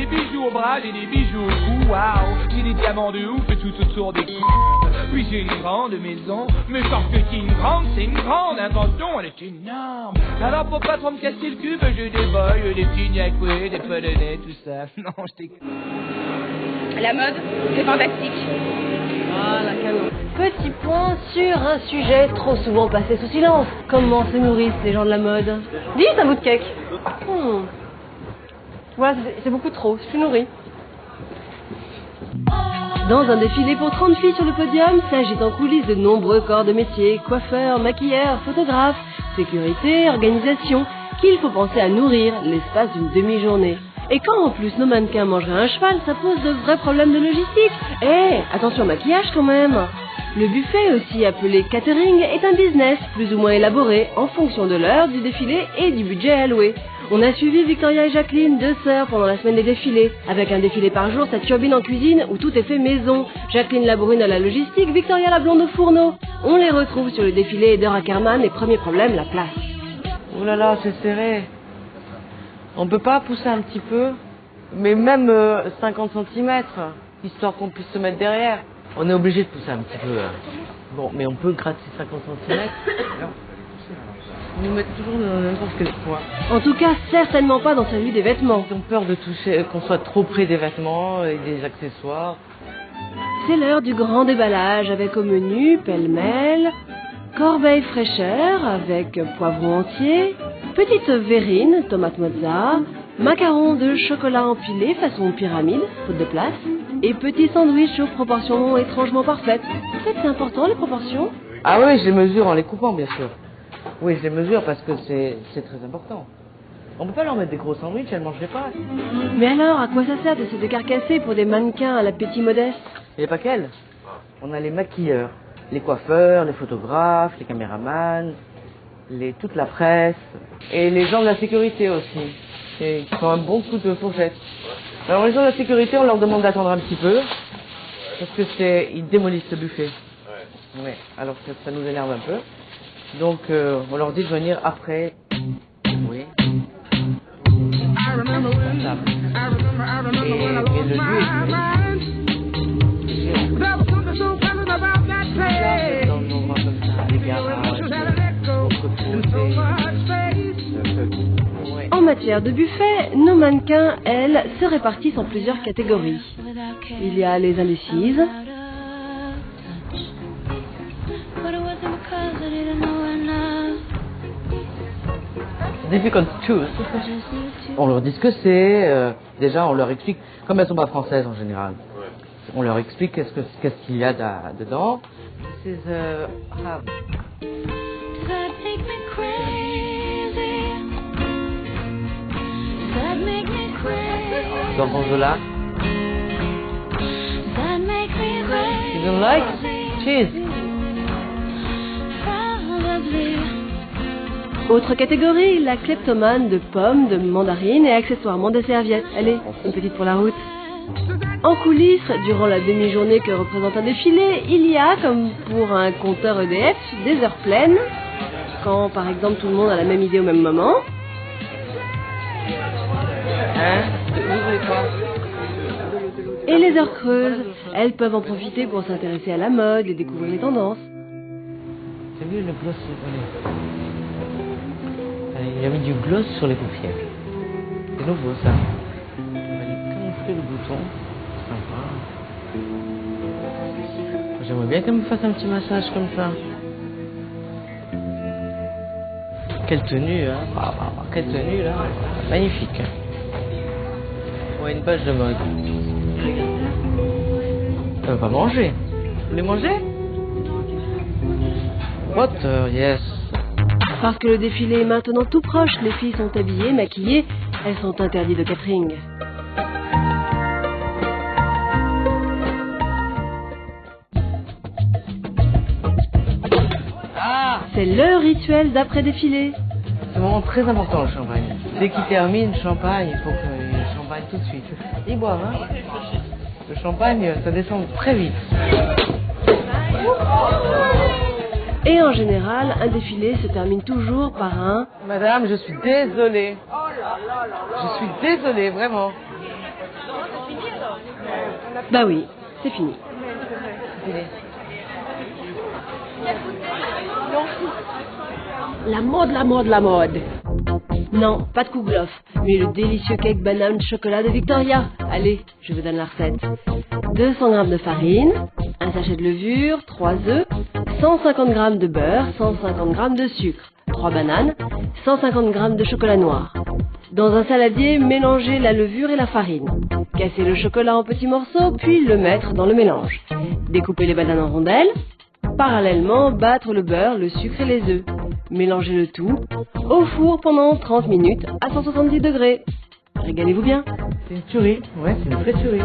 bijoux au bras, j'ai des bijoux au cou, waouh. J'ai des diamants de ouf tout autour des coups. Oui, j'ai une grande maison, mais parce que c'est une grande, c'est une grande intention, elle est énorme. Alors pour pas trop me casser le cul, ben j'ai des boys, des petits niaquets, des polonais, tout ça. Non, je t'écoute. La mode, c'est fantastique. Ah, la canon. Petit point sur un sujet trop souvent passé sous silence. Comment se nourrissent les gens de la mode? Dis, un bout de cake. Voilà, c'est beaucoup trop, je suis nourrie. Dans un défilé pour 30 filles sur le podium, s'agitent en coulisses de nombreux corps de métier, coiffeurs, maquilleurs, photographes, sécurité, organisation, qu'il faut penser à nourrir l'espace d'une demi-journée. Et quand en plus nos mannequins mangeraient un cheval, ça pose de vrais problèmes de logistique. Attention au maquillage quand même. Le buffet, aussi appelé catering, est un business plus ou moins élaboré en fonction de l'heure du défilé et du budget alloué. On a suivi Victoria et Jacqueline, deux sœurs, pendant la semaine des défilés. Avec un défilé par jour, ça turbine en cuisine où tout est fait maison. Jacqueline la brune à la logistique, Victoria la blonde au fourneau. On les retrouve sur le défilé d'Heure Ackerman et premier problème, la place. Oh là là, c'est serré. On peut pas pousser un petit peu, mais même 50 cm, histoire qu'on puisse se mettre derrière. On est obligé de pousser un petit peu. Bon, mais on peut gratter 50 cm. Nous mettre toujours dans n'importe quel point. En tout cas, certainement pas dans celui des vêtements. Ils ont peur de toucher, qu'on soit trop près des vêtements et des accessoires. C'est l'heure du grand déballage avec au menu pêle-mêle, corbeille fraîcheur avec poivron entier, petite verrine, tomate mozza, macarons de chocolat empilés façon pyramide, faute de place, et petits sandwichs aux proportions étrangement parfaites. En fait, c'est important les proportions? Ah oui, je les mesure en les coupant, bien sûr. Oui, je les mesure parce que c'est très important. On peut pas leur mettre des gros sandwichs, elles mangeraient pas. Mais alors, à quoi ça sert de se décarcasser pour des mannequins à l'appétit modeste? Il n'y a pas qu'elles. On a les maquilleurs, les coiffeurs, les photographes, les caméramans, toute la presse, et les gens de la sécurité aussi, qui font un bon coup de fourchette. Alors les gens de la sécurité, on leur demande d'attendre un petit peu, parce que ils démolissent le buffet. Ouais, alors ça nous énerve un peu. Donc on leur dit de venir après. Oui. Et le lieu est dans nos endroits comme ça, les garages, En matière de buffet, nos mannequins, elles, se répartissent en plusieurs catégories. Il y a les indécises, difficult to choose. On leur dit ce que c'est. Déjà, on leur explique, comme elles sont pas françaises en général, on leur explique qu'est-ce qu'il y a dedans. This is hub. Dans ce là. You don't like cheese? Autre catégorie, la kleptomane de pommes, de mandarines et accessoirement de serviettes. Allez, une petite pour la route. En coulisses, durant la demi-journée que représente un défilé, il y a, comme pour un compteur EDF, des heures pleines, quand par exemple tout le monde a la même idée au même moment. Et les heures creuses, elles peuvent en profiter pour s'intéresser à la mode et découvrir les tendances. T'as vu le gloss? Il a mis du gloss sur les paupières. C'est nouveau ça. On va aller camoufler le bouton. Sympa. J'aimerais bien qu'elle me fasse un petit massage comme ça. Quelle tenue, hein. Quelle tenue là. Magnifique. Ouais, une page de mode. Elle veut pas manger. Vous voulez manger? What? Yes. Parce que le défilé est maintenant tout proche, les filles sont habillées, maquillées, elles sont interdites de catering. C'est le rituel d'après-défilé. C'est un moment très important le champagne. Dès qu'il termine, le champagne, il faut que le champagne tout de suite. Ils boivent, hein. Le champagne, ça descend très vite. Et en général, un défilé se termine toujours par un... Madame, je suis désolée. Je suis désolée, vraiment. Bah oui, c'est fini. La mode, la mode, la mode. Non, pas de kouglof, mais le délicieux cake banane chocolat de Victoria. Allez, je vous donne la recette. 200 g de farine, un sachet de levure, 3 œufs, 150 g de beurre, 150 g de sucre, 3 bananes, 150 g de chocolat noir. Dans un saladier, mélangez la levure et la farine. Cassez le chocolat en petits morceaux, puis le mettre dans le mélange. Découpez les bananes en rondelles. Parallèlement, battre le beurre, le sucre et les œufs. Mélangez le tout au four pendant 30 minutes à 170 degrés. Régalez-vous bien. C'est une tuerie, ouais, c'est une vraie tuerie.